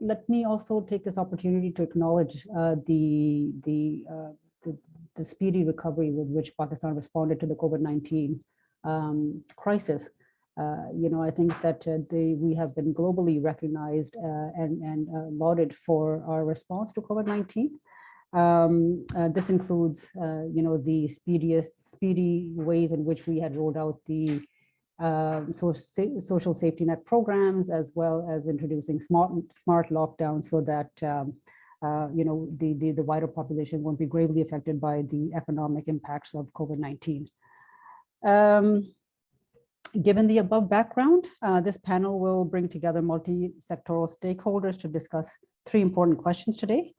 let me also take this opportunity to acknowledge the speedy recovery with which Pakistan responded to the COVID-19 crisis. I think that we have been globally recognized and lauded for our response to COVID-19. This includes, the speedy ways in which we had rolled out the social safety net programs, as well as introducing smart lockdowns, so that the wider population won't be gravely affected by the economic impacts of COVID-19. Given the above background, this panel will bring together multi-sectoral stakeholders to discuss three important questions today.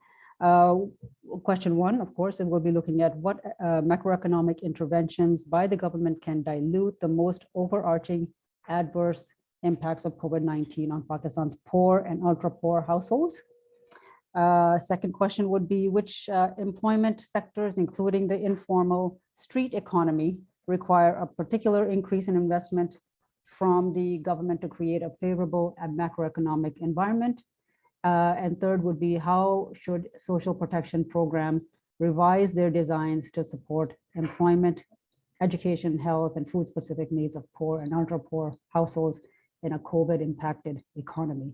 Question one, of course, and we'll be looking at what macroeconomic interventions by the government can dilute the most overarching adverse impacts of COVID-19 on Pakistan's poor and ultra-poor households. Second question would be which employment sectors, including the informal street economy, require a particular increase in investment from the government to create a favorable and macroeconomic environment. And third would be how should social protection programs revise their designs to support employment, education, health, and food-specific needs of poor and ultra-poor households in a COVID-impacted economy.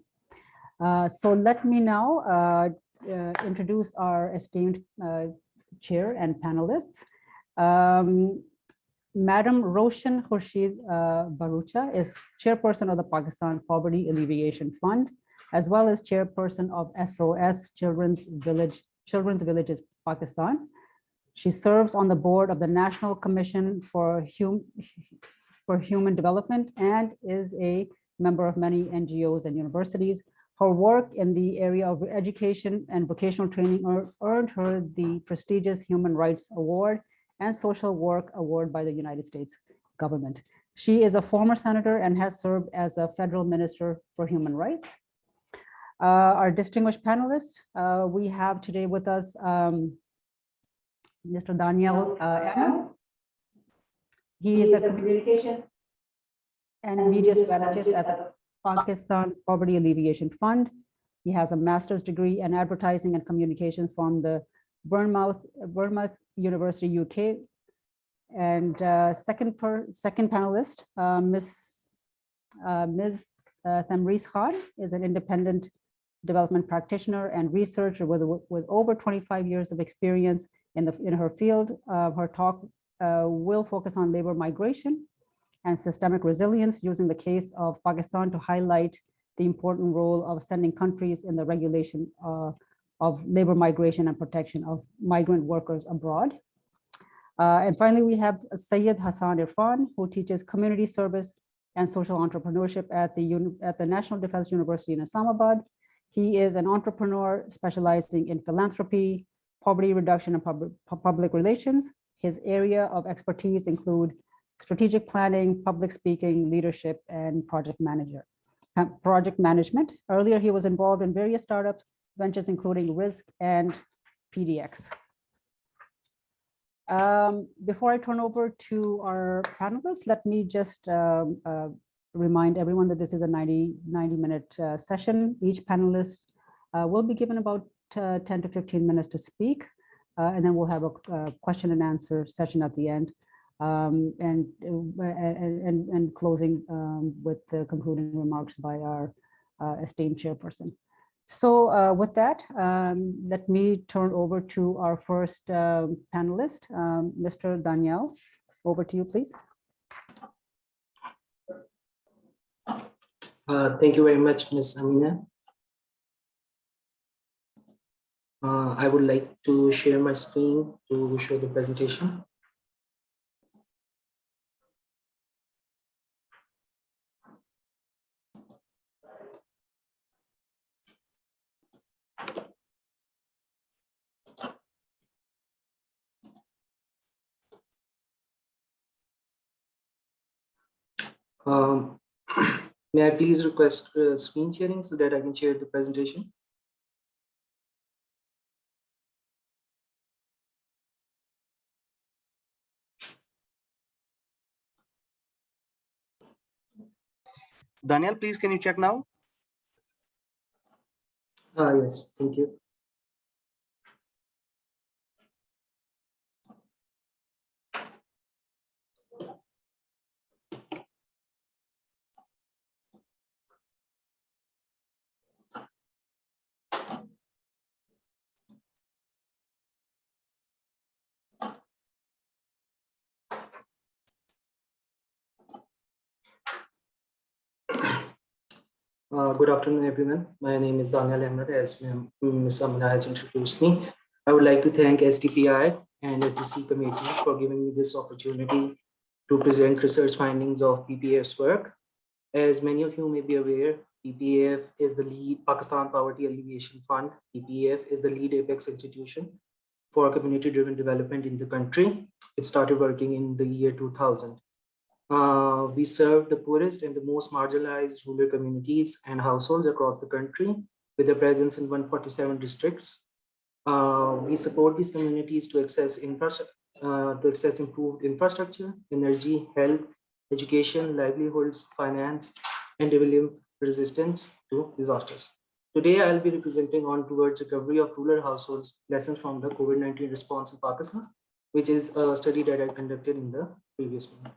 So let me now introduce our esteemed chair and panelists. Madam Roshan Khurshid Bharucha is chairperson of the Pakistan Poverty Alleviation Fund, as well as chairperson of SOS Children's Villages, Pakistan. She serves on the board of the National Commission for Human Development and is a member of many NGOs and universities. Her work in the area of education and vocational training earned her the prestigious Human Rights Award and Social Work Award by the United States government. She is a former senator and has served as a federal minister for human rights. Our distinguished panelists, we have today with us Mr. Danyal Ahmed. He is a communication and media strategist at the Pakistan Poverty Alleviation Fund. He has a master's degree in advertising and communication from the Bournemouth University, UK. And second panelist, Ms. Themrise Khan, is an independent development practitioner and researcher with over 25 years of experience in her field. Her talk will focus on labor migration and systemic resilience, using the case of Pakistan to highlight the important role of sending countries in the regulation of labor migration and protection of migrant workers abroad. And finally, we have Syed Hassaan Irfan, who teaches community service and social entrepreneurship at the National Defense University in Islamabad. He is an entrepreneur specializing in philanthropy, poverty reduction, and public relations. His area of expertise include strategic planning, public speaking, leadership, and project management. Earlier, he was involved in various startup ventures, including Risk and PDX. Before I turn over to our panelists, let me just remind everyone that this is a 90-minute session. Each panelist will be given about 10 to 15 minutes to speak, and then we'll have a question and answer session at the end, and closing with the concluding remarks by our esteemed chairperson. So with that, let me turn over to our first panelist, Mr. Danyal. Over to you, please. Thank you very much, Ms. Ameena. I would like to share my screen to show the presentation. May I please request screen sharing so that I can share the presentation? Danyal, please, can you check now? Yes, thank you. Good afternoon, everyone. My name is Danyal Ahmed, as Ms. Ameena has introduced me. I would like to thank SDPI and SDC committee for giving me this opportunity to present research findings of PPAF's work. As many of you may be aware, PPAF is the lead Pakistan Poverty Alleviation Fund. PPAF is the lead apex institution for community-driven development in the country. It started working in the year 2000. We serve the poorest and the most marginalized rural communities and households across the country with a presence in 147 districts. We support these communities to access improved infrastructure, energy, health, education, livelihoods, finance, and develop resistance to disasters. Today, I'll be representing on towards recovery of rural households, lessons from the COVID-19 response in Pakistan, which is a study that I conducted in the previous month.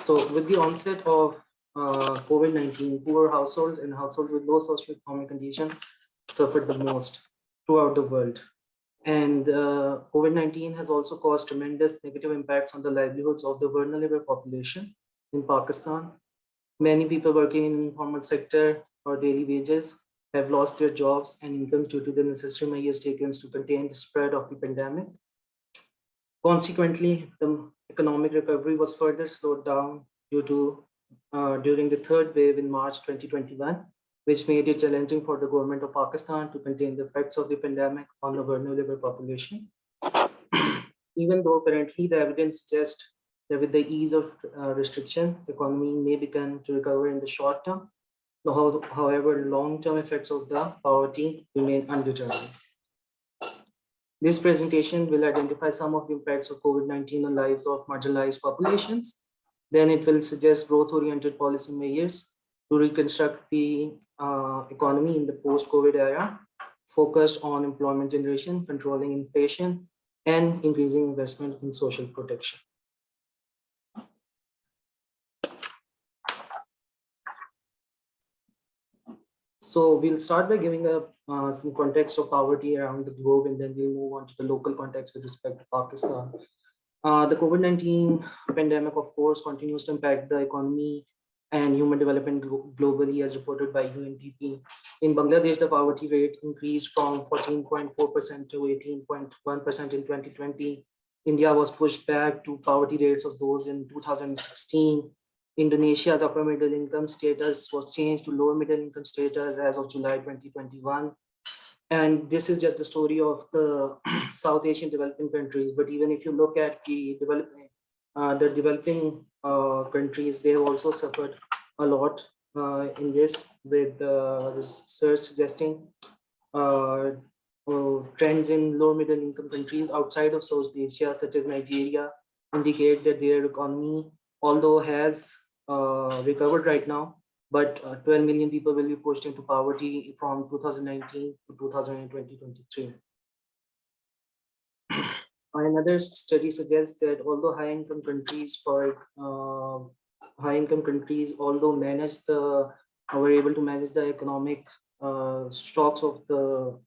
So with the onset of COVID-19, poor households and households with low socioeconomic conditions suffered the most throughout the world. And COVID-19 has also caused tremendous negative impacts on the livelihoods of the vulnerable population in Pakistan. Many people working in the informal sector or daily wages have lost their jobs and incomes due to the necessary measures taken to contain the spread of the pandemic. Consequently, the economic recovery was further slowed down due to during the third wave in March 2021, which made it challenging for the government of Pakistan to contain the effects of the pandemic on the vulnerable population. Even though currently the evidence suggests that with the ease of restriction, the economy may begin to recover in the short term. However, long-term effects of the poverty remain undetermined. This presentation will identify some of the impacts of COVID-19 on lives of marginalized populations. Then it will suggest growth-oriented policy measures to reconstruct the economy in the post-COVID era, focused on employment generation, controlling inflation, and increasing investment in social protection. So we'll start by giving some context of poverty around the globe, and then we'll move on to the local context with respect to Pakistan. The COVID-19 pandemic, of course, continues to impact the economy and human development globally, as reported by UNDP. In Bangladesh, the poverty rate increased from 14.4% to 18.1% in 2020. India was pushed back to poverty rates of those in 2016. Indonesia's upper middle income status was changed to lower middle income status as of July 2021. And this is just the story of the South Asian developing countries. But even if you look at the developing countries, they have also suffered a lot in this, with research suggesting trends in low middle income countries outside of South Asia, such as Nigeria, indicate that their economy, although has recovered right now, but 12 million people will be pushed into poverty from 2019 to 2023. Another study suggests that although high-income countries, although were able to manage the economic shocks of the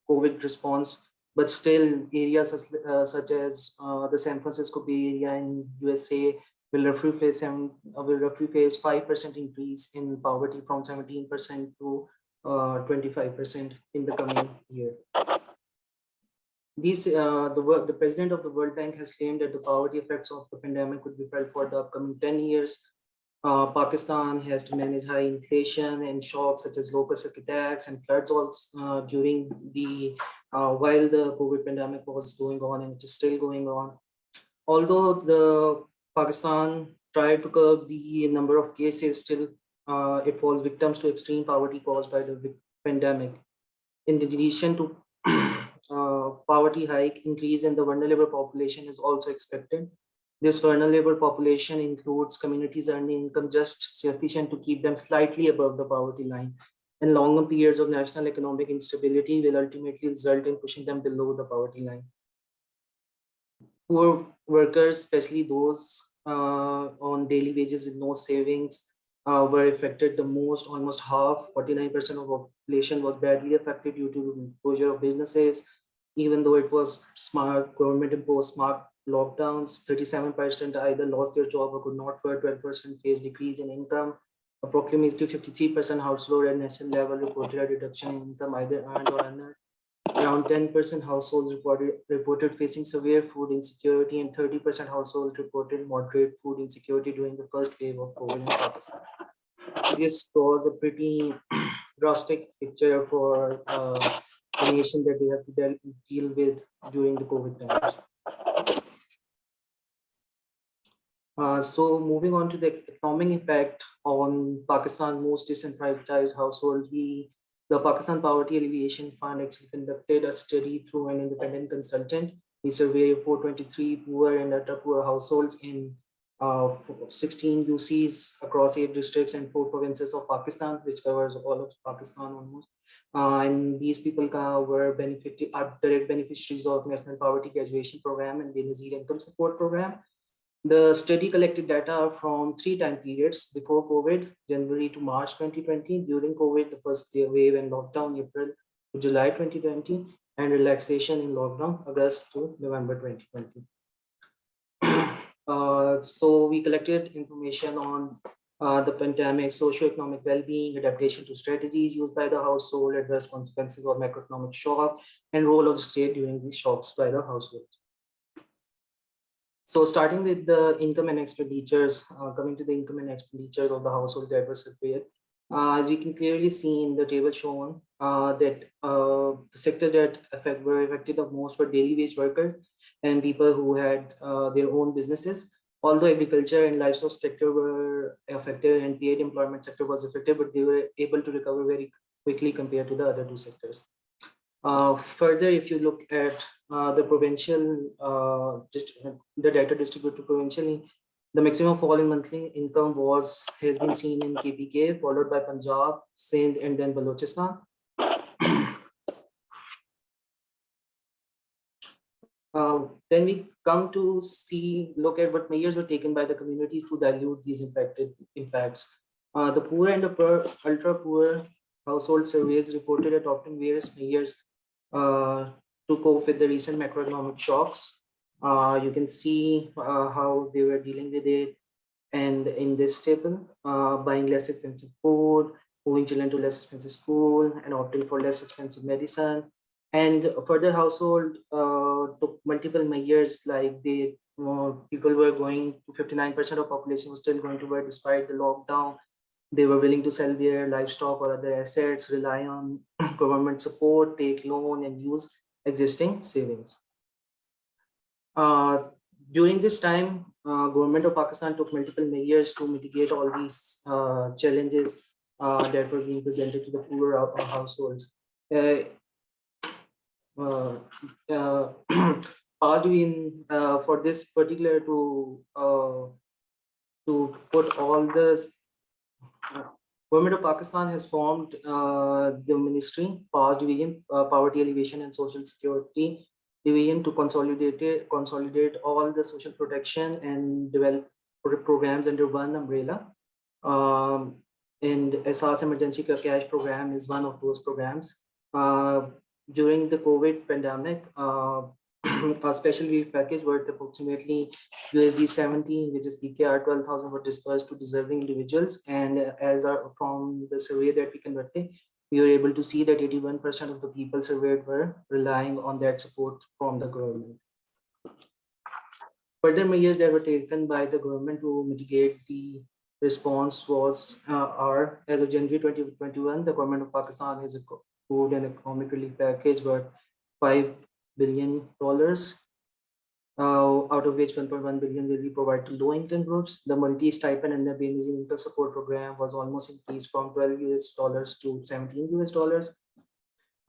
COVID response, but still areas such as the San Francisco Bay Area in USA will roughly face 5% increase in poverty from 17% to 25% in the coming year. The president of the World Bank has claimed that the poverty effects of the pandemic could be felt for the upcoming 10 years. Pakistan has to manage high inflation and shocks such as locust attacks and floods also during the while the COVID pandemic was going on, and it is still going on. Although the Pakistan tried to curb the number of cases, still it falls victims to extreme poverty caused by the pandemic. In addition to poverty hike, increase in the vulnerable population is also expected. This vulnerable population includes communities earning income just sufficient to keep them slightly above the poverty line, and longer periods of national economic instability will ultimately result in pushing them below the poverty line. Poor workers, especially those on daily wages with no savings, were affected the most. Almost half, 49% of population was badly affected due to closure of businesses. Even though it was smart, government imposed smart lockdowns, 37% either lost their job or could not work, 12% faced decrease in income. Approximately 53% household at national level reported a reduction in income, either earned or unearned. Around 10% households reported facing severe food insecurity, and 30% households reported moderate food insecurity during the first wave of COVID in Pakistan. This was a pretty drastic picture for a nation that they have to deal with during the COVID times. So moving on to the economic impact on Pakistan's most disenfranchised households, the Pakistan Poverty Alleviation Fund actually conducted a study through an independent consultant. We surveyed 423 poor and ultra poor households in 16 UCs across 8 districts and 4 provinces of Pakistan, which covers all of Pakistan almost. And these people were direct beneficiaries of National Poverty Graduation Program and Benazir Income Support Program. The study collected data from 3 time periods: before COVID, January to March 2020, during COVID, the first wave and lockdown, April to July 2020, and relaxation in lockdown, August to November 2020. So we collected information on the pandemic, socioeconomic well-being, adaptation to strategies used by the household, adverse consequences of macroeconomic shock, and role of the state during these shocks by the household. So starting with the income and expenditures, coming to the income and expenditures of the household that were surveyed, as we can clearly see in the table shown, that the sectors that were affected the most were daily wage workers and people who had their own businesses. Although agriculture and livestock sector were affected and paid employment sector was affected, but they were able to recover very quickly compared to the other 2 sectors. Further, if you look at the provincial, the data distributed provincially, the maximum fall in monthly income has been seen in KPK, followed by Punjab, Sindh, and then Balochistan. Then we come to look at what measures were taken by the communities to dilute these impacts. The poor and the ultra poor household surveys reported adopting various measures to cope with the recent macroeconomic shocks. You can see how they were dealing with it, and in this table, buying less expensive food, moving children to less expensive school, and opting for less expensive medicine. And further, household took multiple measures, like people were going to 59% of population was still going to work despite the lockdown. They were willing to sell their livestock or other assets, rely on government support, take loan, and use existing savings. During this time, government of Pakistan took multiple measures to mitigate all these challenges that were being presented to the poor households. Passed in for this particular to put all this. Government of Pakistan has formed the ministry, PAS division, Poverty Alleviation and Social Security division, to consolidate all the social protection and develop programs under one umbrella. And SARS Emergency Cash Program is one of those programs. During the COVID pandemic, a special relief package worth approximately USD 70, which is PKR 12,000, were dispersed to deserving individuals. And from the survey that we conducted, we were able to see that 81% of the people surveyed were relying on that support from the government. Further measures that were taken by the government to mitigate the response was as of January 2021, the government of Pakistan has approved an economic relief package worth $5 billion, out of which 1.1 billion will be provided to low-income groups. The multi-stipend and the Benazir Income Support Program was almost increased from $12 to $17.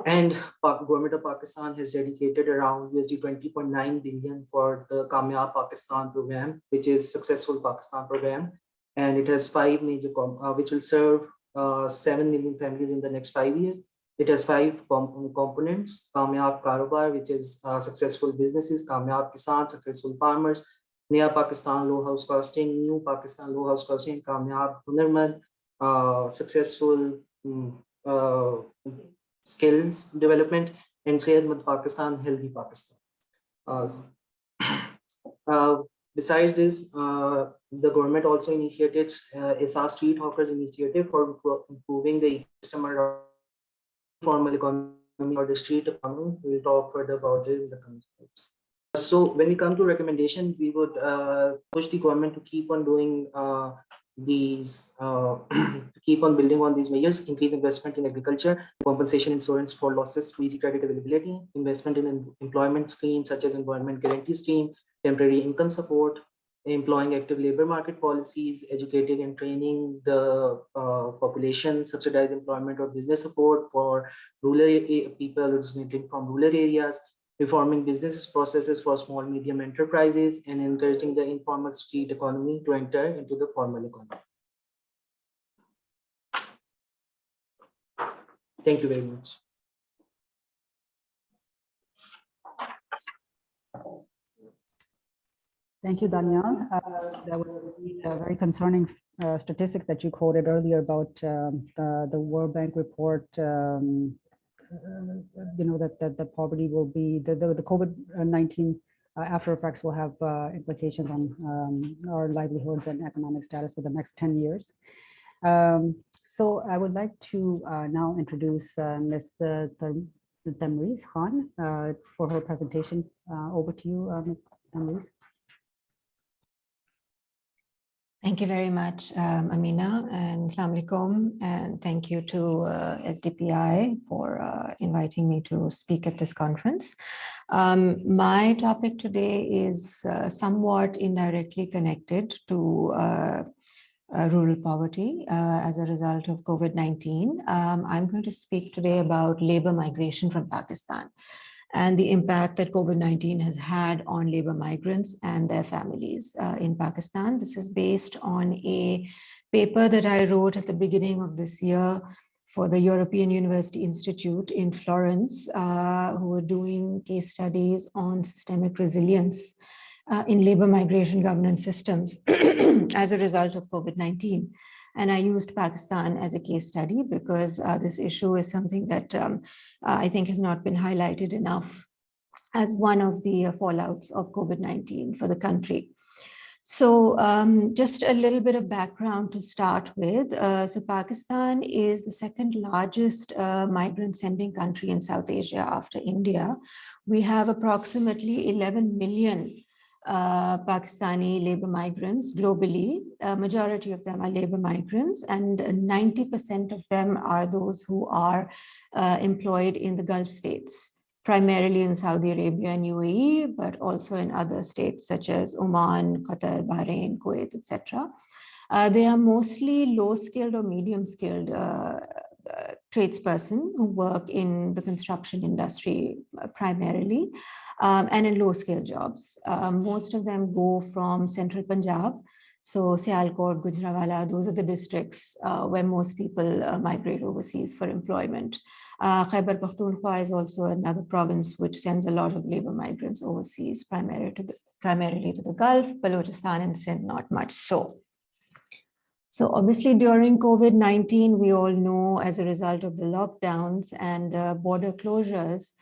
And government of Pakistan has dedicated around $20.9 billion for the Kamiya Pakistan program, which is successful Pakistan program. And it has five major, which will serve 7 million families in the next 5 years. It has five components: Kamyab Karobar, which is successful businesses; Kamyab Kisan, successful farmers; Naya Pakistan, low house costing; New Pakistan, low house costing; Kamyab Hunarmand, successful skills development; and Syed Pakistan, healthy Pakistan. Uh, besides this, the government also initiated SA Street Hawkers Initiative for improving the ecosystem around formal economy or the street economy. We'll talk further about it in the coming slides. So when we come to recommendations, we would push the government to keep on doing these, to keep on building on these measures: increase investment in agriculture, compensation insurance for losses to easy credit availability, investment in employment schemes such as employment guarantee scheme, temporary income support, employing active labor market policies, educating and training the population, subsidized employment or business support for rural people originating from rural areas, reforming business processes for small medium enterprises, and encouraging the informal street economy to enter into the formal economy. Thank you very much. Thank you, Danyal. That was a very concerning statistic that you quoted earlier about the World Bank report. That poverty will be, the COVID-19 after effects will have implications on our livelihoods and economic status for the next 10 years. So I would like to now introduce Ms. Themrise Khan for her presentation. Over to you, Ms. Themrise. Thank you very much, Ameena, and Assalamu alaikum, and thank you to SDPI for inviting me to speak at this conference. My topic today is somewhat indirectly connected to rural poverty as a result of COVID-19. I'm going to speak today about labor migration from Pakistan and the impact that COVID-19 has had on labor migrants and their families in Pakistan. This is based on a paper that I wrote at the beginning of this year for the European University Institute in Florence, who are doing case studies on systemic resilience in labor migration governance systems as a result of COVID-19. And I used Pakistan as a case study because this issue is something that I think has not been highlighted enough as one of the fallouts of COVID-19 for the country. So just a little bit of background to start with. So Pakistan is the second largest migrant sending country in South Asia after India. We have approximately 11 million Pakistani labor migrants globally. A majority of them are labor migrants, and 90% of them are those who are employed in the Gulf states, primarily in Saudi Arabia and UAE, but also in other states such as Oman, Qatar, Bahrain, Kuwait, etc. They are mostly low-skilled or medium-skilled tradesperson who work in the construction industry primarily, and in low-scale jobs. Most of them go from central Punjab, so Sialkot, Gujranwala, those are the districts where most people migrate overseas for employment. Khyber Pakhtunkhwa is also another province which sends a lot of labor migrants overseas, primarily to the Gulf, Balochistan and Sindh, not much so. So obviously during COVID-19, we all know as a result of the lockdowns and border closures,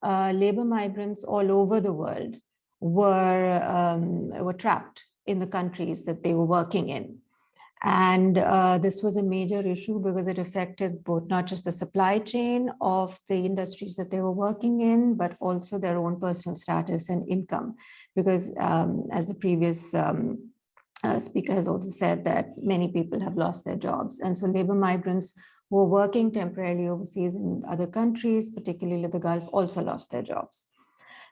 labor migrants all over the world were trapped in the countries that they were working in. And this was a major issue because it affected both not just the supply chain of the industries that they were working in, but also their own personal status and income. Because as the previous speaker has also said, that many people have lost their jobs. And so labor migrants who were working temporarily overseas in other countries, particularly the Gulf, also lost their jobs.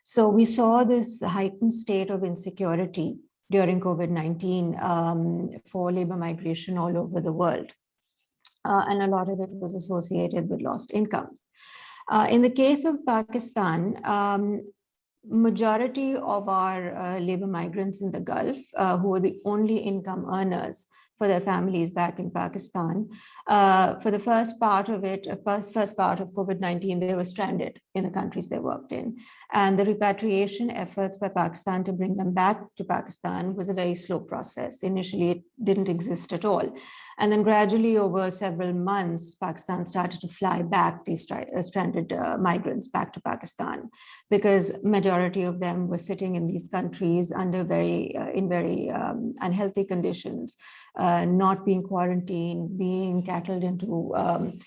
So we saw this heightened state of insecurity during COVID-19 for labor migration all over the world. And a lot of it was associated with lost incomes. In the case of Pakistan, majority of our labor migrants in the Gulf, who are the only income earners for their families back in Pakistan, for the first part of it, first part of COVID-19, they were stranded in the countries they worked in. And the repatriation efforts by Pakistan to bring them back to Pakistan was a very slow process. Initially, it didn't exist at all. And then gradually over several months, Pakistan started to fly back these stranded migrants back to Pakistan, because majority of them were sitting in these countries under very unhealthy conditions, not being quarantined, being cattled into,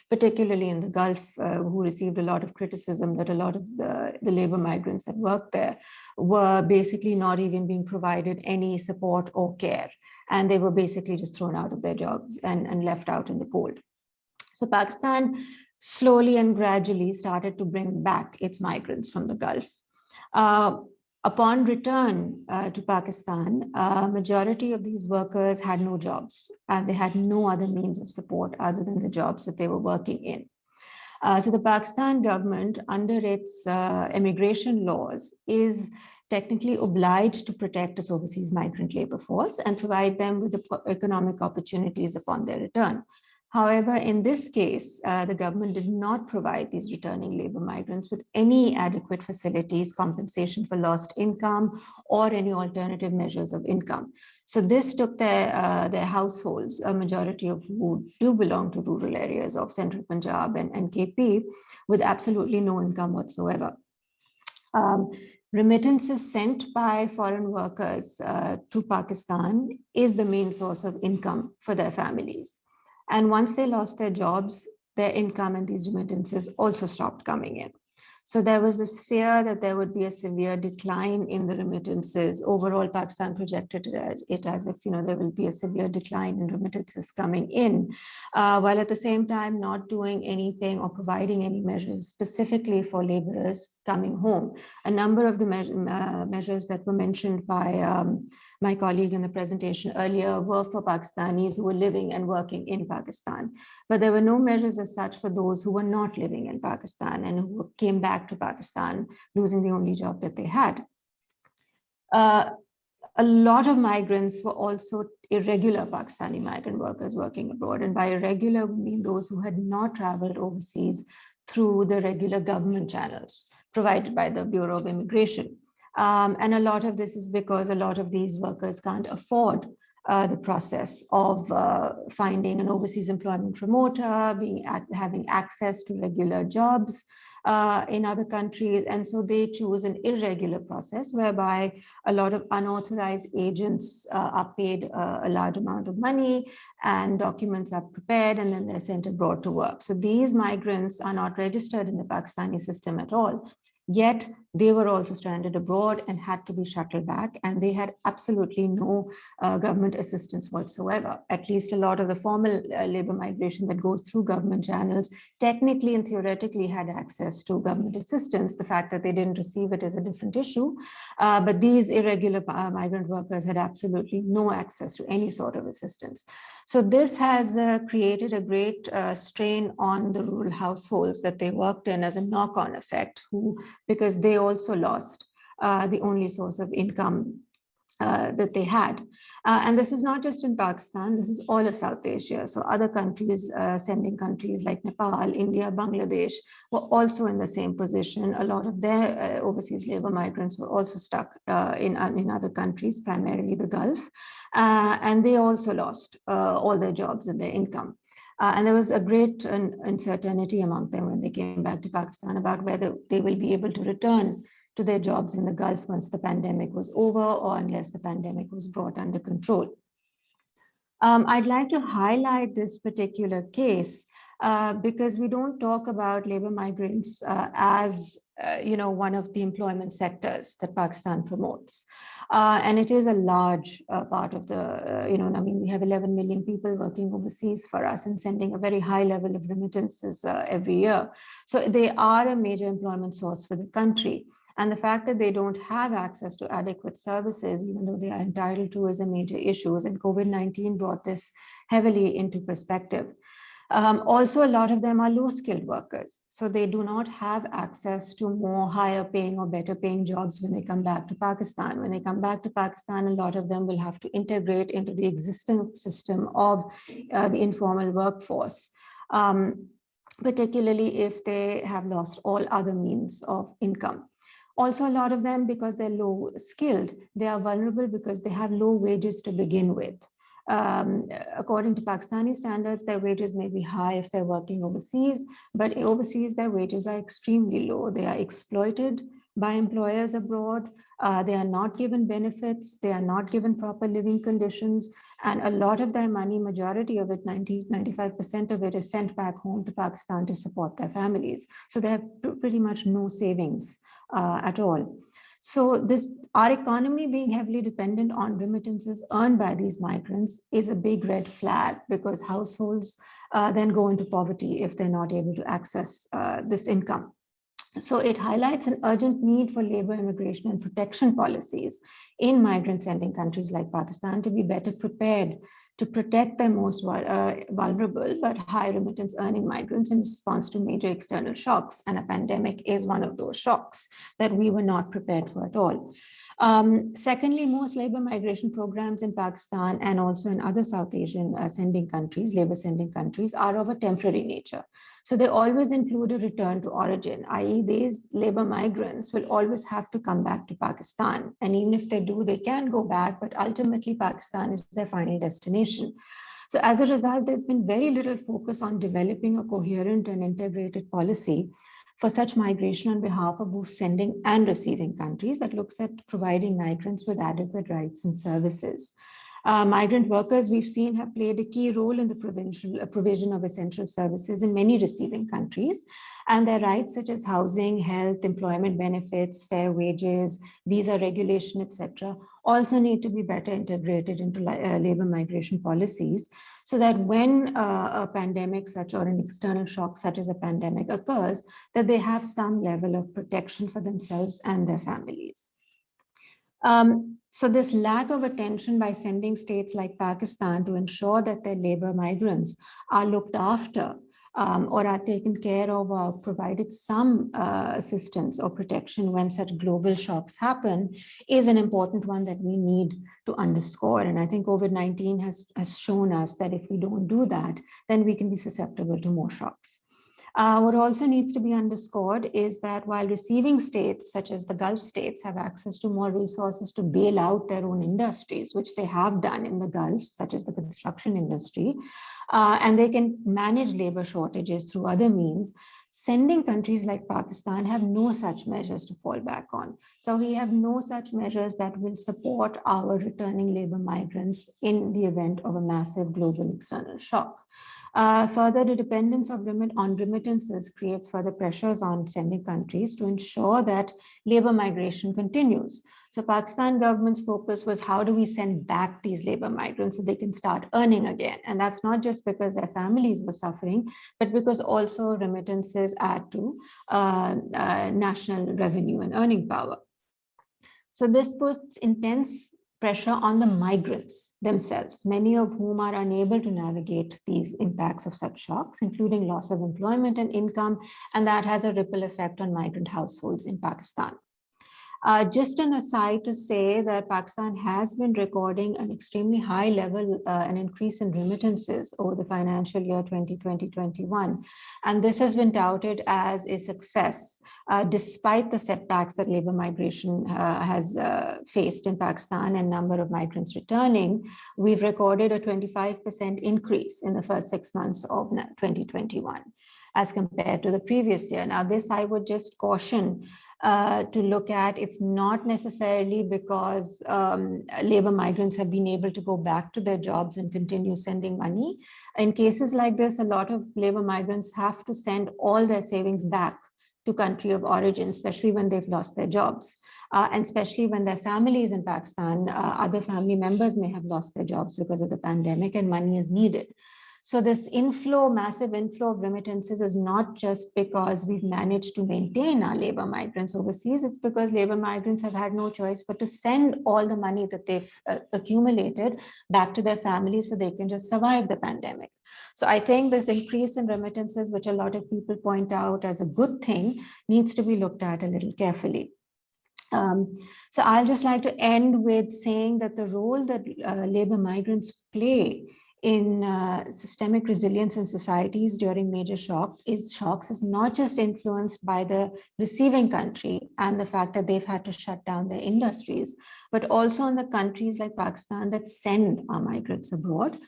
particularly in the Gulf, who received a lot of criticism that a lot of the labor migrants that worked there were basically not even being provided any support or care. And they were basically just thrown out of their jobs and left out in the cold. So Pakistan slowly and gradually started to bring back its migrants from the Gulf. Upon return to Pakistan, majority of these workers had no jobs, and they had no other means of support other than the jobs that they were working in. So the Pakistan government, under its immigration laws, is technically obliged to protect its overseas migrant labor force and provide them with the economic opportunities upon their return. However, in this case, the government did not provide these returning labor migrants with any adequate facilities, compensation for lost income, or any alternative measures of income. So this took their households, a majority of who do belong to rural areas of central Punjab and KP, with absolutely no income whatsoever. Remittances sent by foreign workers to Pakistan is the main source of income for their families. And once they lost their jobs, their income and these remittances also stopped coming in. So there was this fear that there would be a severe decline in the remittances. Overall, Pakistan projected it as if there will be a severe decline in remittances coming in, while at the same time not doing anything or providing any measures specifically for laborers coming home. A number of the measures that were mentioned by my colleague in the presentation earlier were for Pakistanis who were living and working in Pakistan. But there were no measures as such for those who were not living in Pakistan and who came back to Pakistan, losing the only job that they had. A lot of migrants were also irregular Pakistani migrant workers working abroad. And by irregular, we mean those who had not traveled overseas through the regular government channels provided by the Bureau of Immigration. And a lot of this is because a lot of these workers can't afford the process of finding an overseas employment promoter, having access to regular jobs in other countries. And so they choose an irregular process whereby a lot of unauthorized agents are paid a large amount of money and documents are prepared and then they're sent abroad to work. So these migrants are not registered in the Pakistani system at all. Yet they were also stranded abroad and had to be shuttled back, and they had absolutely no government assistance whatsoever. At least a lot of the formal labor migration that goes through government channels technically and theoretically had access to government assistance. The fact that they didn't receive it is a different issue, but these irregular migrant workers had absolutely no access to any sort of assistance. So this has created a great strain on the rural households that they worked in as a knock-on effect, because they also lost the only source of income that they had. And this is not just in Pakistan, this is all of South Asia. So other countries, sending countries like Nepal, India, Bangladesh were also in the same position. A lot of their overseas labor migrants were also stuck in other countries, primarily the Gulf. And they also lost all their jobs and their income. And there was a great uncertainty among them when they came back to Pakistan about whether they will be able to return to their jobs in the Gulf once the pandemic was over, or unless the pandemic was brought under control. I'd like to highlight this particular case because we don't talk about labor migrants as one of the employment sectors that Pakistan promotes. And it is a large part of the, we have 11 million people working overseas for us and sending a very high level of remittances every year. So they are a major employment source for the country. And the fact that they don't have access to adequate services, even though they are entitled to, is a major issue. And COVID-19 brought this heavily into perspective. Also, a lot of them are low-skilled workers, so they do not have access to more higher-paying or better-paying jobs when they come back to Pakistan. When they come back to Pakistan, a lot of them will have to integrate into the existing system of the informal workforce, particularly if they have lost all other means of income. Also, a lot of them, because they're low-skilled, they are vulnerable because they have low wages to begin with. According to Pakistani standards, their wages may be high if they're working overseas, but overseas their wages are extremely low. They are exploited by employers abroad. They are not given benefits. They are not given proper living conditions. And a lot of their money, majority of it, 95% of it is sent back home to Pakistan to support their families. So they have pretty much no savings at all. So our economy being heavily dependent on remittances earned by these migrants is a big red flag, because households then go into poverty if they're not able to access this income. So it highlights an urgent need for labor, immigration, and protection policies in migrant sending countries like Pakistan to be better prepared to protect their most vulnerable but high remittance earning migrants in response to major external shocks. And a pandemic is one of those shocks that we were not prepared for at all. Secondly, most labor migration programs in Pakistan and also in other South Asian sending countries, labor sending countries, are of a temporary nature. So they always include a return to origin, i.e. these labor migrants will always have to come back to Pakistan. And even if they do, they can go back, but ultimately Pakistan is their final destination. So as a result, there's been very little focus on developing a coherent and integrated policy for such migration on behalf of both sending and receiving countries that looks at providing migrants with adequate rights and services. Migrant workers, we've seen, have played a key role in the provision of essential services in many receiving countries, and their rights such as housing, health, employment benefits, fair wages, visa regulation, etc., also need to be better integrated into labor migration policies, so that when a pandemic such or an external shock such as a pandemic occurs, that they have some level of protection for themselves and their families. So this lack of attention by sending states like Pakistan to ensure that their labor migrants are looked after or are taken care of or provided some assistance or protection when such global shocks happen is an important one that we need to underscore. And I think COVID-19 has shown us that if we don't do that, then we can be susceptible to more shocks. What also needs to be underscored is that while receiving states, such as the Gulf states, have access to more resources to bail out their own industries, which they have done in the Gulf, such as the construction industry, and they can manage labor shortages through other means, sending countries like Pakistan have no such measures to fall back on. So we have no such measures that will support our returning labor migrants in the event of a massive global external shock. Further, the dependence on remittances creates further pressures on sending countries to ensure that labor migration continues. So Pakistan government's focus was, how do we send back these labor migrants so they can start earning again? And that's not just because their families were suffering, but because also remittances add to national revenue and earning power. So this puts intense pressure on the migrants themselves, many of whom are unable to navigate these impacts of such shocks, including loss of employment and income, and that has a ripple effect on migrant households in Pakistan. Just an aside to say that Pakistan has been recording an extremely high level, an increase in remittances over the financial year 2020-21. And this has been touted as a success, despite the setbacks that labor migration has faced in Pakistan and number of migrants returning. We've recorded a 25% increase in the first 6 months of 2021 as compared to the previous year. Now, this I would just caution to look at. It's not necessarily because labor migrants have been able to go back to their jobs and continue sending money. In cases like this, a lot of labor migrants have to send all their savings back to country of origin, especially when they've lost their jobs, and especially when their families in Pakistan, other family members may have lost their jobs because of the pandemic and money is needed. So this inflow, massive inflow of remittances is not just because we've managed to maintain our labor migrants overseas, it's because labor migrants have had no choice but to send all the money that they've accumulated back to their families so they can just survive the pandemic. So I think this increase in remittances, which a lot of people point out as a good thing, needs to be looked at a little carefully. So I'll just like to end with saying that the role that labor migrants play in systemic resilience in societies during major shocks is not just influenced by the receiving country and the fact that they've had to shut down their industries, but also on the countries like Pakistan that send our migrants abroad.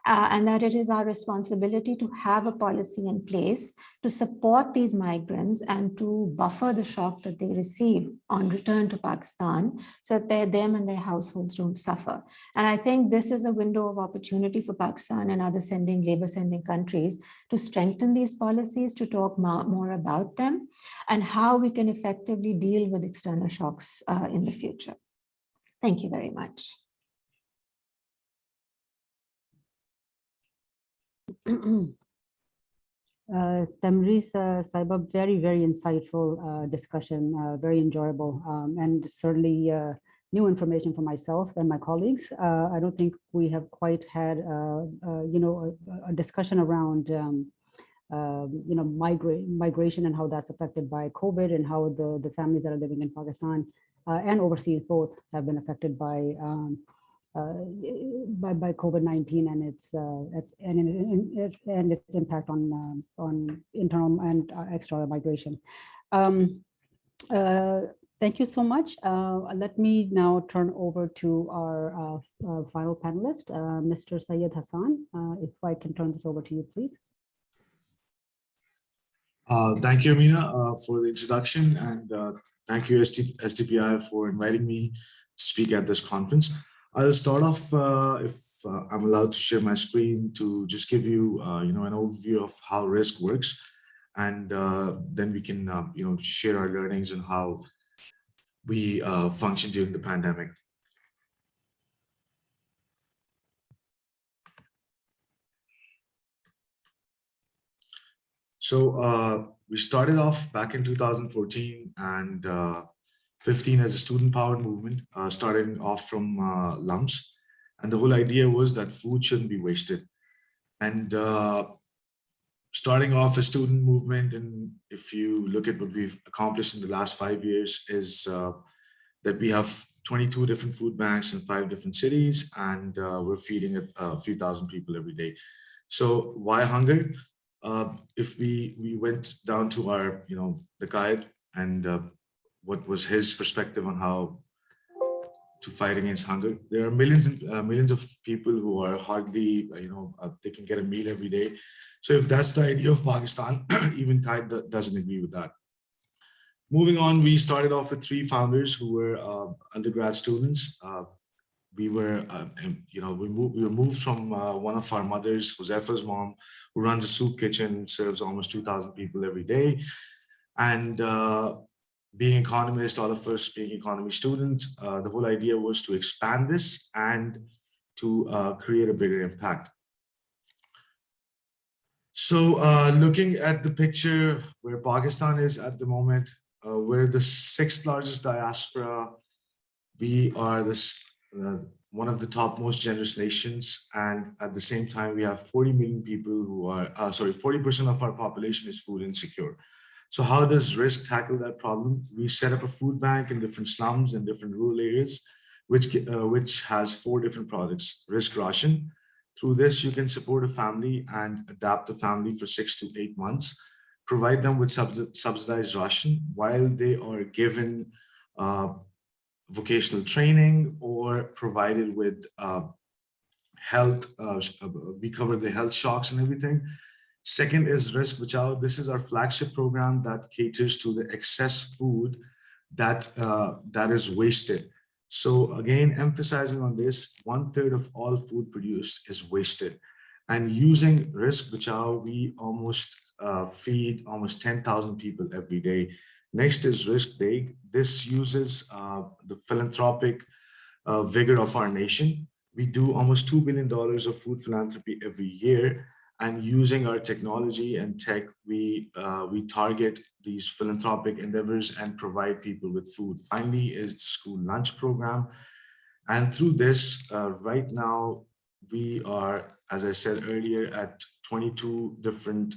And that it is our responsibility to have a policy in place to support these migrants and to buffer the shock that they receive on return to Pakistan so that them and their households don't suffer. And I think this is a window of opportunity for Pakistan and other labor sending countries to strengthen these policies, to talk more about them and how we can effectively deal with external shocks in the future. Thank you very much. Themrise, Saiba, very, very insightful discussion, very enjoyable, and certainly new information for myself and my colleagues. I don't think we have quite had, a discussion around, migration and how that's affected by COVID and how the families that are living in Pakistan and overseas both have been affected by COVID-19 and its impact on internal and external migration. Thank you so much. Let me now turn over to our final panelist, Mr. Syed Hassaan. If I can turn this over to you, please. Thank you, Ameena, for the introduction, and thank you, SDPI, for inviting me to speak at this conference. I'll start off, if I'm allowed to share my screen, to just give you, an overview of how risk works, and then we can, share our learnings on how we function during the pandemic. So we started off back in 2014 and 15 as a student-powered movement, starting off from lumps. And the whole idea was that food shouldn't be wasted. And starting off a student movement, and if you look at what we've accomplished in the last 5 years, is that we have 22 different food banks in 5 different cities, and we're feeding a few thousand people every day. So why hunger? If we went down to our, the guide, and what was his perspective on how to fight against hunger. There are millions and millions of people who are hardly, they can get a meal every day. So if that's the idea of Pakistan, even Qaid doesn't agree with that. Moving on, we started off with 3 founders who were undergrad students. We were moved from one of our mothers, Josefa's mom, who runs a soup kitchen, serves almost 2,000 people every day. And being economists, all of us being economy students, the whole idea was to expand this and to create a bigger impact. So looking at the picture where Pakistan is at the moment, we're the 6th largest diaspora. We are one of the top most generous nations. And at the same time, we have 40 million people who are, 40% of our population is food insecure. So how does risk tackle that problem? We set up a food bank in different slums and different rural areas, which has 4 different products. Risk Ration. Through this, you can support a family and adapt the family for 6 to 8 months, provide them with subsidized ration while they are given vocational training or provided with health. We cover the health shocks and everything. Second is Risk Bachao. This is our flagship program that caters to the excess food that is wasted. So again, emphasizing on this, 1/3 of all food produced is wasted. And using Risk Bachao, we almost feed almost 10,000 people every day. Next is Risk Big. This uses the philanthropic vigor of our nation. We do almost $2 billion of food philanthropy every year. And using our technology and tech, we target these philanthropic endeavors and provide people with food. Finally is the school lunch program. And through this, right now, we are, as I said earlier, at 22 different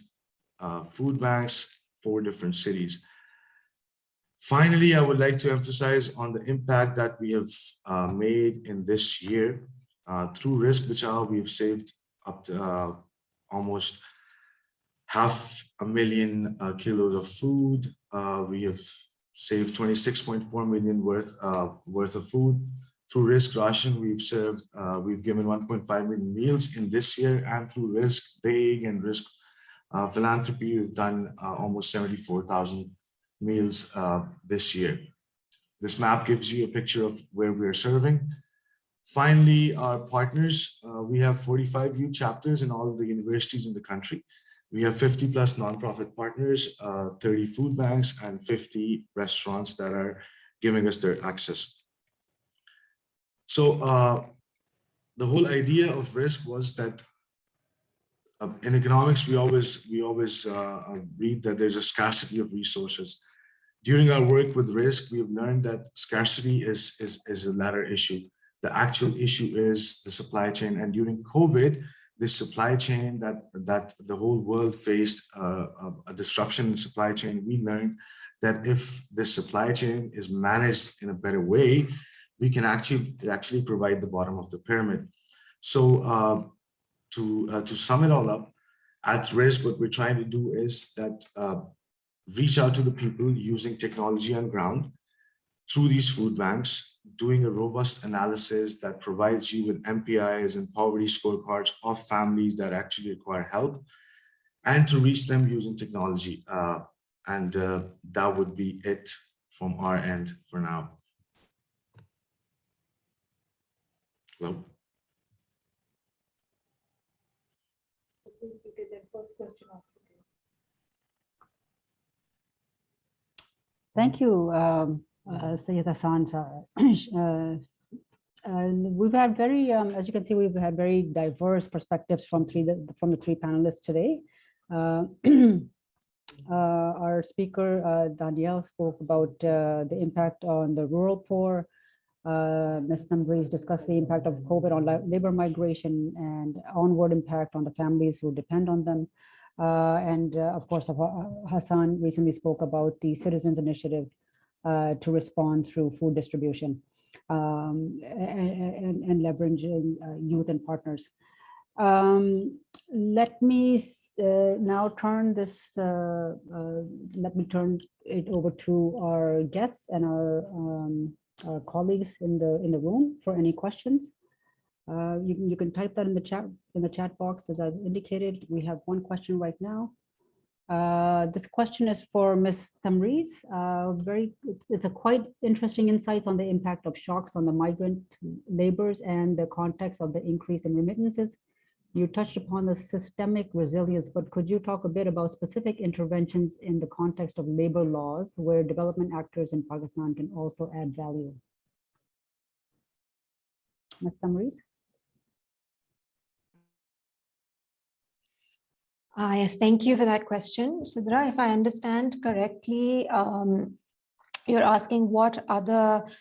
food banks, 4 different cities. Finally, I would like to emphasize on the impact that we have made in this year. Through Risk Bachao, we've saved up to almost 500,000 kilos of food. We have saved 26.4 million worth of food. Through Risk Roshan, we've given 1.5 million meals in this year, and through Risk Big and Risk Philanthropy, we've done almost 74,000 meals this year. This map gives you a picture of where we are serving. Finally, our partners, we have 45 youth chapters in all of the universities in the country. We have 50 plus nonprofit partners, 30 food banks, and 50 restaurants that are giving us their access. So the whole idea of Risk was that in economics, we always read that there's a scarcity of resources. During our work with Risk, we have learned that scarcity is a latter issue. The actual issue is the supply chain. And during COVID, this supply chain that the whole world faced a disruption in supply chain, we learned that if this supply chain is managed in a better way, we can actually provide the bottom of the pyramid. So to sum it all up, at Risk, what we're trying to do is that reach out to the people using technology on ground through these food banks, doing a robust analysis that provides you with MPIs and poverty scorecards of families that actually require help, and to reach them using technology. That would be it from our end for now. Hello? Thank you, Syed Hassaan. We've had very, as you can see, we've had very diverse perspectives from the three panelists today. Our speaker, Danyal, spoke about the impact on the rural poor. Ms. Themrise discussed the impact of COVID on labor migration and onward impact on the families who depend on them. Of course, Hassaan recently spoke about the Citizens Initiative to respond through food distribution and leveraging youth and partners. Let me now turn this, let me turn it over to our guests and our colleagues in the room for any questions. You can type that in the chat box. As I've indicated, we have one question right now. This question is for Ms. Themrise. It's a quite interesting insights on the impact of shocks on the migrant laborers and the context of the increase in remittances. You touched upon the systemic resilience, but could you talk a bit about specific interventions in the context of labor laws where development actors in Pakistan can also add value? Ms. Themrise? Yes, thank you for that question. Sidra, if I understand correctly, you're asking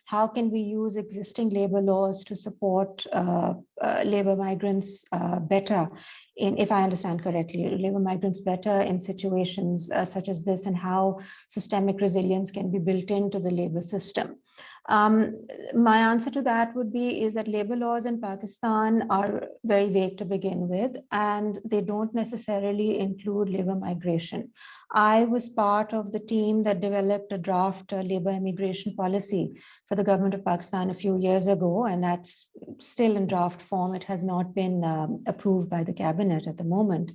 how can we use existing labor laws to support labor migrants better if I understand correctly, labor migrants better in situations such as this, and how systemic resilience can be built into the labor system. My answer to that would be is that labor laws in Pakistan are very vague to begin with, and they don't necessarily include labor migration. I was part of the team that developed a draft labor immigration policy for the government of Pakistan a few years ago, and that's still in draft form. It has not been approved by the cabinet at the moment.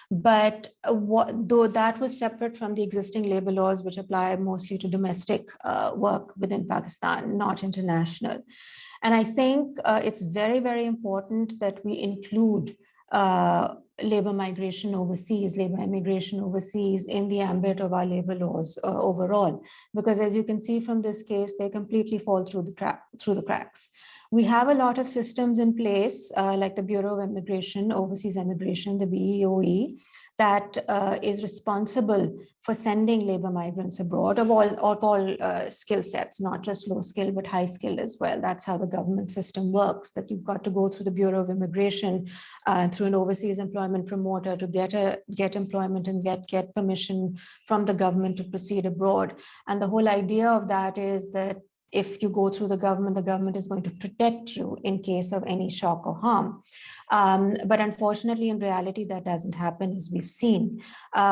But though that was separate from the existing labor laws, which apply mostly to domestic work within Pakistan, not international. And I think it's very, very important that we include labor migration overseas, labor immigration overseas in the ambit of our labor laws overall, because as you can see from this case, they completely fall through the cracks. We have a lot of systems in place, like the Bureau of Immigration, Overseas Immigration, the BEOE, that is responsible for sending labor migrants abroad of all skill sets, not just low skill, but high skill as well. That's how the government system works, that you've got to go through the Bureau of Immigration, through an overseas employment promoter to get employment and get permission from the government to proceed abroad. And the whole idea of that is that if you go through the government is going to protect you in case of any shock or harm. But unfortunately, in reality, that doesn't happen, as we've seen.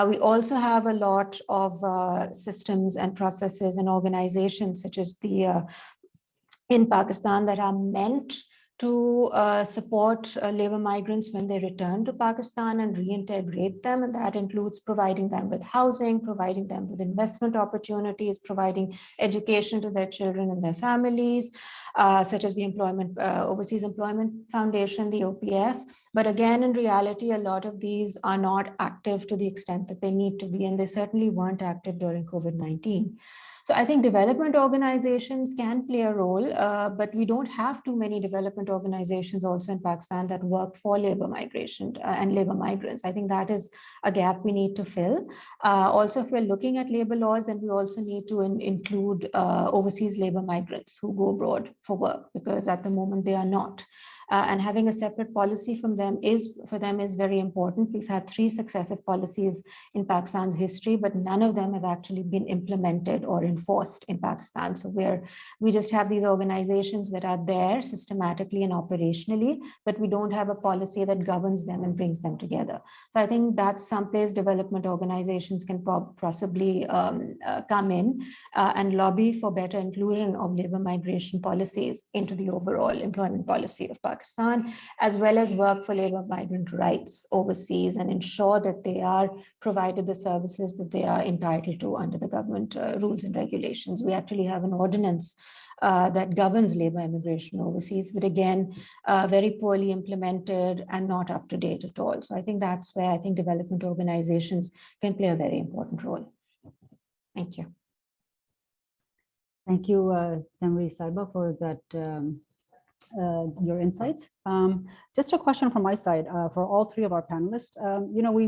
We also have a lot of systems and processes and organizations such as the in Pakistan that are meant to support labor migrants when they return to Pakistan and reintegrate them. And that includes providing them with housing, providing them with investment opportunities, providing education to their children and their families, such as the Overseas Employment Foundation, the OPF. But again, in reality, a lot of these are not active to the extent that they need to be, and they certainly weren't active during COVID-19. So I think development organizations can play a role, but we don't have too many development organizations also in Pakistan that work for labor migration and labor migrants. I think that is a gap we need to fill. Also, if we're looking at labor laws, then we also need to include overseas labor migrants who go abroad for work, because at the moment they are not. And having a separate policy for them is very important. We've had 3 successive policies in Pakistan's history, but none of them have actually been implemented or enforced in Pakistan. So we just have these organizations that are there systematically and operationally, but we don't have a policy that governs them and brings them together. So I think that's someplace development organizations can possibly come in and lobby for better inclusion of labor migration policies into the overall employment policy of Pakistan, as well as work for labor migrant rights overseas and ensure that they are provided the services that they are entitled to under the government rules and regulations. We actually have an ordinance that governs labor immigration overseas, but again, very poorly implemented and not up to date at all. So I think that's where I think development organizations can play a very important role. Thank you. Thank you, Themrise, for that, your insights. Just a question from my side for all 3 of our panelists.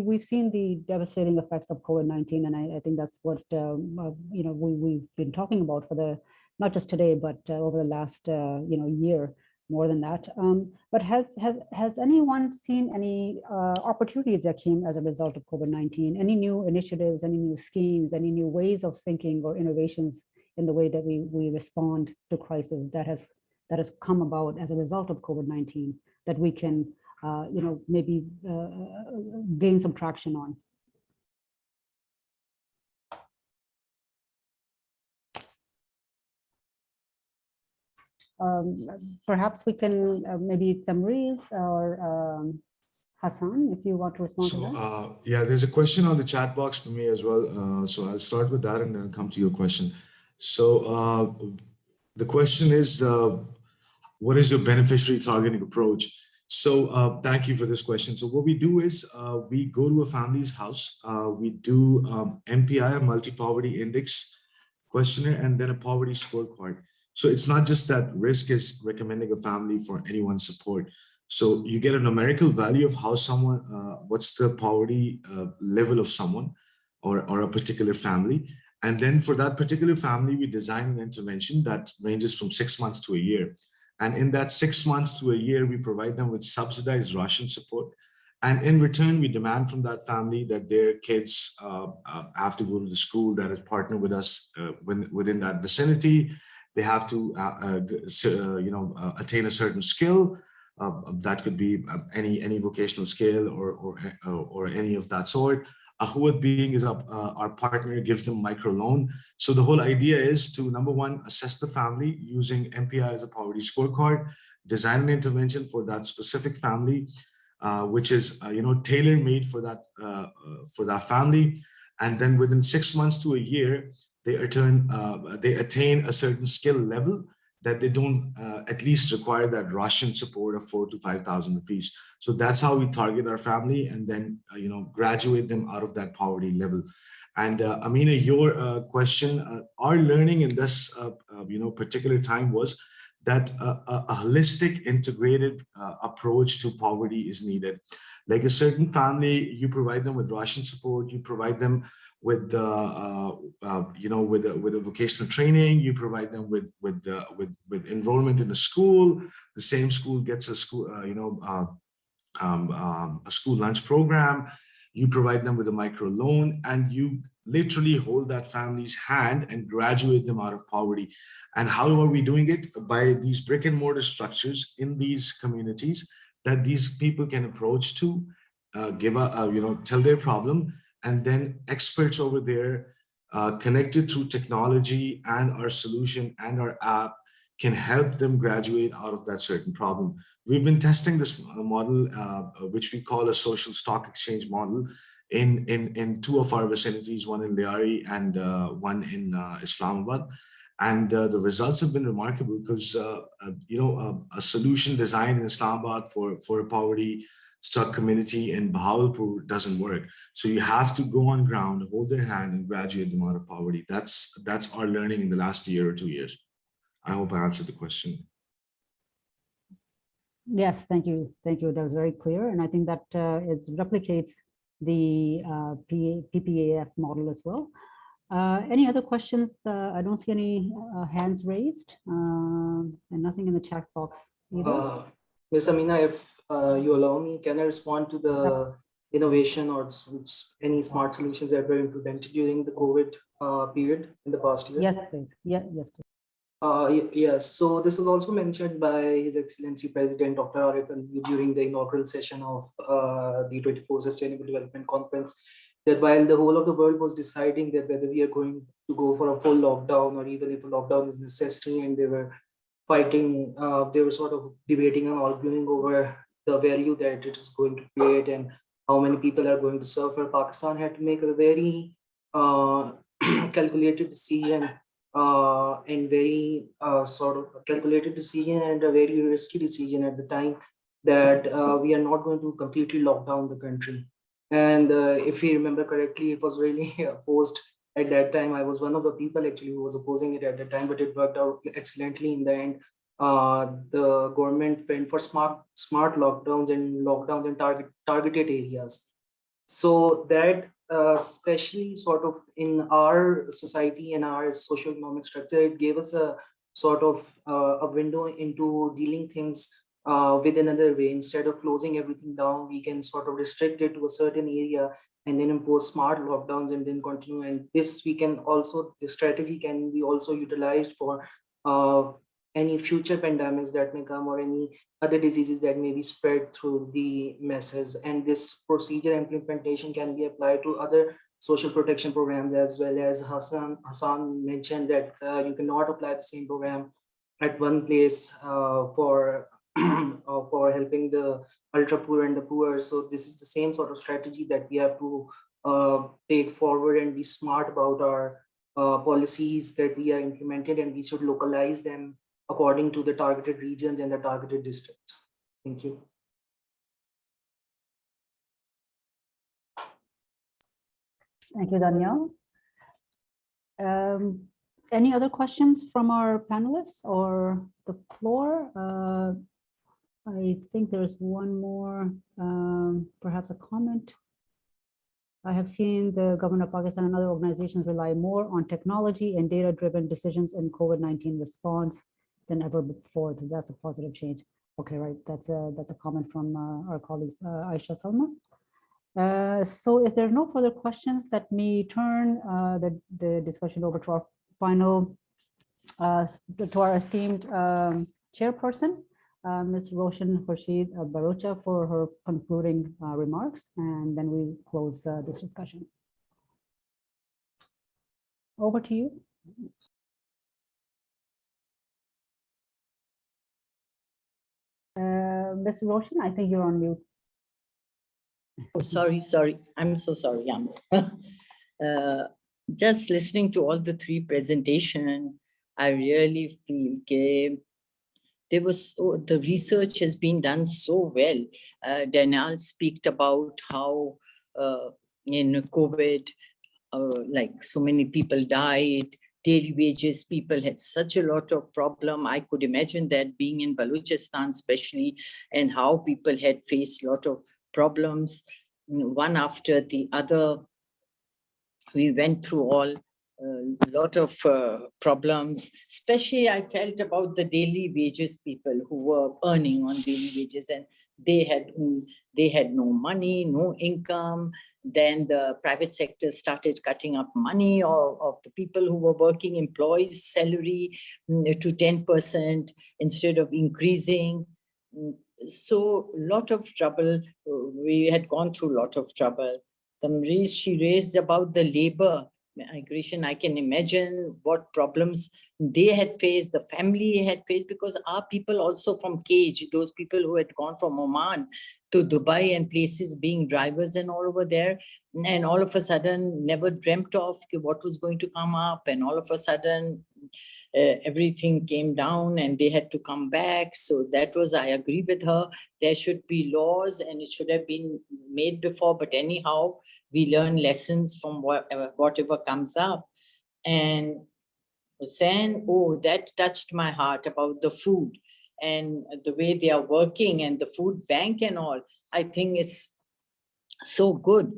We've seen the devastating effects of COVID-19, and I think that's what we've been talking about for not just today, but over the last year, more than that. But has anyone seen any opportunities that came as a result of COVID-19? Any new initiatives, any new schemes, any new ways of thinking or innovations in the way that we respond to crisis that has come about as a result of COVID-19 that we can, maybe gain some traction on? Perhaps we can maybe Themrise or Hassaan, if you want to respond to that. Yeah, there's a question on the chat box for me as well. So I'll start with that and then come to your question. So the question is, what is your beneficiary targeting approach? So thank you for this question. So what we do is we go to a family's house. We do MPI, a multi-poverty index questionnaire, and then a poverty scorecard. So it's not just that risk is recommending a family for anyone's support. So you get a numerical value of how someone, what's the poverty level of someone or a particular family. And then for that particular family, we design an intervention that ranges from 6 months to a year. And in that 6 months to a year, we provide them with subsidized ration support. And in return, we demand from that family that their kids have to go to the school that is partnered with us within that vicinity. They have to, attain a certain skill. That could be any vocational skill or any of that sort. Ahuat being is our partner, gives them microloan. So the whole idea is to, number one, assess the family using MPI as a poverty scorecard, design an intervention for that specific family, which is tailor-made for that family, and then within 6 months to a year, they attain a certain skill level that they don't at least require that ration support of 4,000 to 5,000 rupees. So that's how we target our family and then graduate them out of that poverty level. And Ameena, your question, our learning in this particular time was that a holistic, integrated approach to poverty is needed. Like a certain family, you provide them with ration support, you provide them with with a vocational training, you provide them with enrollment in a school. The same school gets a school, a school lunch program. You provide them with a micro loan, and you literally hold that family's hand and graduate them out of poverty. And how are we doing it? By these brick and mortar structures in these communities that these people can approach to, tell their problem, and then experts over there connected through technology and our solution and our app can help them graduate out of that certain problem. We've been testing this model, which we call a social stock exchange model, in two of our vicinities, one in Ilahi and one in Islamabad. And the results have been remarkable because, a solution designed in Islamabad for a poverty-struck community in Bahawalpur doesn't work. So you have to go on ground, hold their hand, and graduate them out of poverty. That's our learning in the last year or 2 years. I hope I answered the question. Yes, thank you. Thank you. That was very clear. And I think that replicates the PPAF model as well. Any other questions? I don't see any hands raised and nothing in the chat box either. Ms. Ameena, if you allow me, can I respond to the innovation or any smart solutions that were implemented during the COVID period in the past year? Yes, please. Yeah, yes, please. Yes, so this was also mentioned by His Excellency President Dr. Irfan during the inaugural session of the 24th Sustainable Development Conference, that while the whole of the world was deciding that whether we are going to go for a full lockdown or even if a lockdown is necessary, and they were fighting, they were sort of debating and arguing over the value that it is going to create and how many people are going to suffer, Pakistan had to make a very calculated decision and very sort of calculated decision and a very risky decision at the time that we are not going to completely lock down the country. And if you remember correctly, it was really opposed at that time. I was one of the people actually who was opposing it at the time, but it worked out excellently in the end. The government went for smart lockdowns and lockdowns in targeted areas. So that especially sort of in our society and our socio-economic structure, it gave us a sort of a window into dealing things with another way. Instead of closing everything down, we can sort of restrict it to a certain area and then impose smart lockdowns and then continue. And this we can also, the strategy can be also utilized for any future pandemics that may come or any other diseases that may be spread through the masses. And this procedure implementation can be applied to other social protection programs as well. As Hassaan mentioned that you cannot apply the same program at one place for helping the ultra poor and the poor. So this is the same sort of strategy that we have to take forward and be smart about our policies that we are implemented, and we should localize them according to the targeted regions and the targeted districts. Thank you. Thank you, Danyal. Any other questions from our panelists or the floor? I think there's one more, perhaps a comment. I have seen the government of Pakistan and other organizations rely more on technology and data-driven decisions in COVID-19 response than ever before. That's a positive change. Okay, right. That's a comment from our colleagues, Aisha Salma. So if there are no further questions, let me turn the discussion over to our final, to our esteemed chairperson, Ms. Roshan Khurshid Bharucha, for her concluding remarks, and then we close this discussion. Over to you. Ms. Roshan, I think you're on mute. Oh, sorry. I'm so sorry. Just listening to all the three presentations, I really feel the research has been done so well. Danyal speaks about how in COVID, like so many people died, daily wages. People had such a lot of problem. I could imagine that being in Balochistan especially, and how people had faced a lot of problems, one after the other. We went through all a lot of problems. Especially I felt about the daily wages people who were earning on daily wages, and they had no money, no income. Then the private sector started cutting up money of the people who were working, employees' salary to 10% instead of increasing. So a lot of trouble. We had gone through a lot of trouble. Themrise, she raised about the labor migration. I can imagine what problems they had faced, the family had faced, because our people also from Cage, those people who had gone from Oman to Dubai and places being drivers and all over there, and all of a sudden never dreamt of what was going to come up, and all of a sudden everything came down and they had to come back. So that was, I agree with her, there should be laws and it should have been made before, but anyhow, we learn lessons from whatever comes up. And Hussain, oh, that touched my heart about the food and the way they are working and the food bank and all. I think it's so good.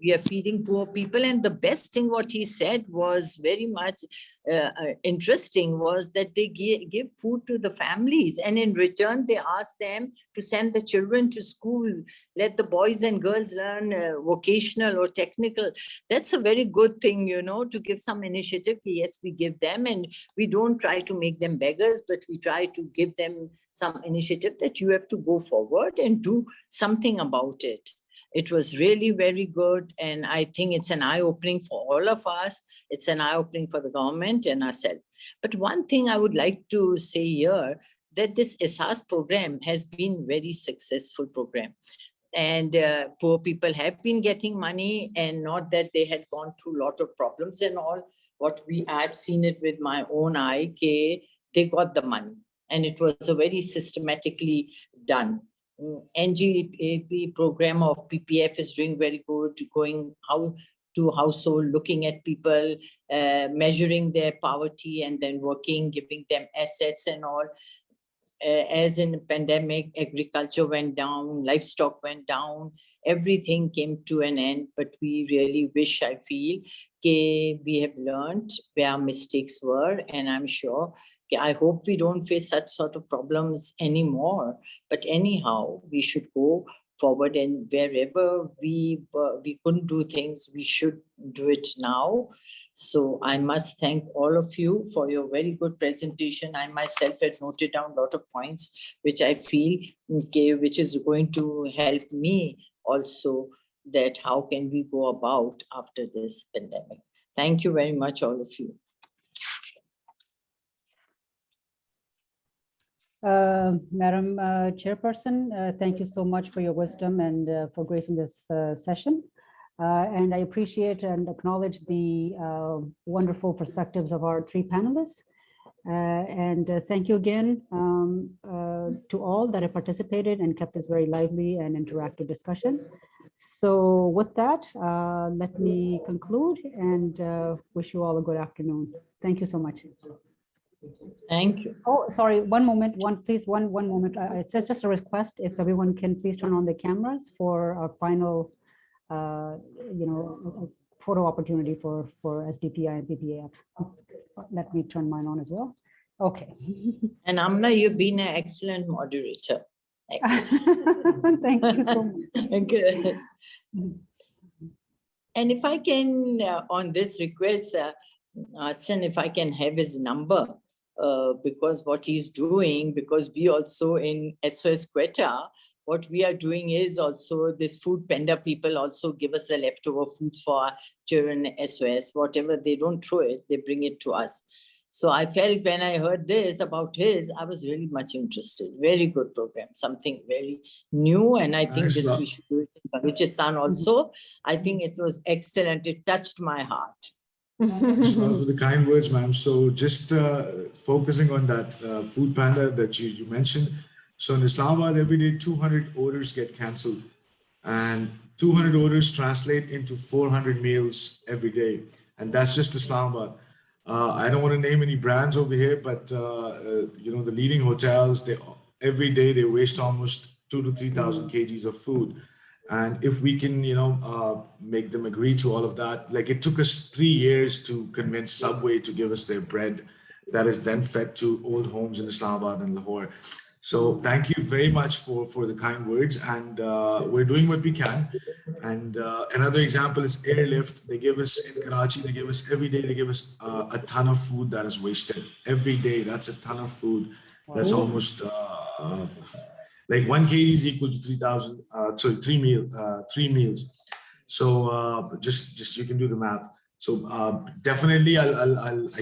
We are feeding poor people. And the best thing what he said was very much interesting, was that they give food to the families, and in return they ask them to send the children to school, let the boys and girls learn vocational or technical. That's a very good thing, you know, to give some initiative. Yes, we give them, and we don't try to make them beggars, but we try to give them some initiative that you have to go forward and do something about it. It was really very good, and I think it's an eye-opening for all of us. It's an eye-opening for the government and ourselves. But one thing I would like to say here, that this SOS program has been very successful program. And poor people have been getting money, and not that they had gone through a lot of problems and all. I've seen it with my own eye, they got the money, and it was a very systematically done. NGP program of PPAF is doing very good, going how to household, looking at people, measuring their poverty, and then working, giving them assets and all. As in the pandemic, agriculture went down, livestock went down, everything came to an end. But we really wish, I feel, we have learned where our mistakes were, and I'm sure, I hope we don't face such sort of problems anymore. But anyhow, we should go forward, and wherever we couldn't do things, we should do it now. So I must thank all of you for your very good presentation. I myself had noted down a lot of points, which I feel, which is going to help me also, that how can we go about after this pandemic. Thank you very much, all of you. Madam Chairperson, thank you so much for your wisdom and for gracing this session. And I appreciate and acknowledge the wonderful perspectives of our three panelists. And thank you again to all that have participated and kept this very lively and interactive discussion. So with that, let me conclude and wish you all a good afternoon. Thank you so much. Thank you. Oh, sorry, one moment, one moment. It's just a request, if everyone can please turn on the cameras for our final, photo opportunity for SDPI and PPAF. Let me turn mine on as well. Okay. And Ameena, you've been an excellent moderator. Thank you so much. Good. And if I can, on this request, Hassaan, if I can have his number, because what he's doing, because we also in SOS Quetta, what we are doing is also this food panda people also give us the leftover foods for our children SOS, whatever they don't throw it, they bring it to us. So I felt when I heard this about his, I was really much interested. Very good program, something very new. And I think this we should do it in Balochistan also. I think it was excellent. It touched my heart. Thanks a lot for the kind words, ma'am. So just focusing on that food panda that you mentioned. So in Islamabad, every day 200 orders get cancelled, and 200 orders translate into 400 meals every day. And that's just Islamabad. I don't want to name any brands over here, but you know, the leading hotels, every day they waste almost 2,000 to 3,000 kgs of food. And if we can, you know, make them agree to all of that, like it took us 3 years to convince Subway to give us their bread that is then fed to old homes in Islamabad and Lahore. So thank you very much for the kind words, and we're doing what we can. And another example is airlift. They give us in Karachi, they give us every day, they give us a ton of food that is wasted. Every day, that's a ton of food. That's almost like 1 kg is equal to 3,000, sorry, 3 meals. So just you can do the math. So definitely, I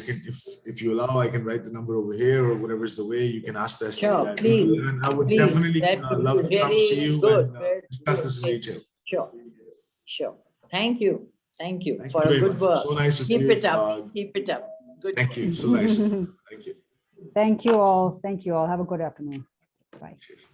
can, if you allow, I can write the number over here or whatever is the way. You can ask the SDPI. Sure, please. And I would Please, definitely that would love be to come see you good, and discuss this in detail. Sure, sure. Thank you. Thank you Thank for you a very good much. work. So nice of Keep you. it up. Keep it up. Good. Thank you. So nice. Thank you. Thank you all. Thank you all. Have a good afternoon. Bye. Cheers.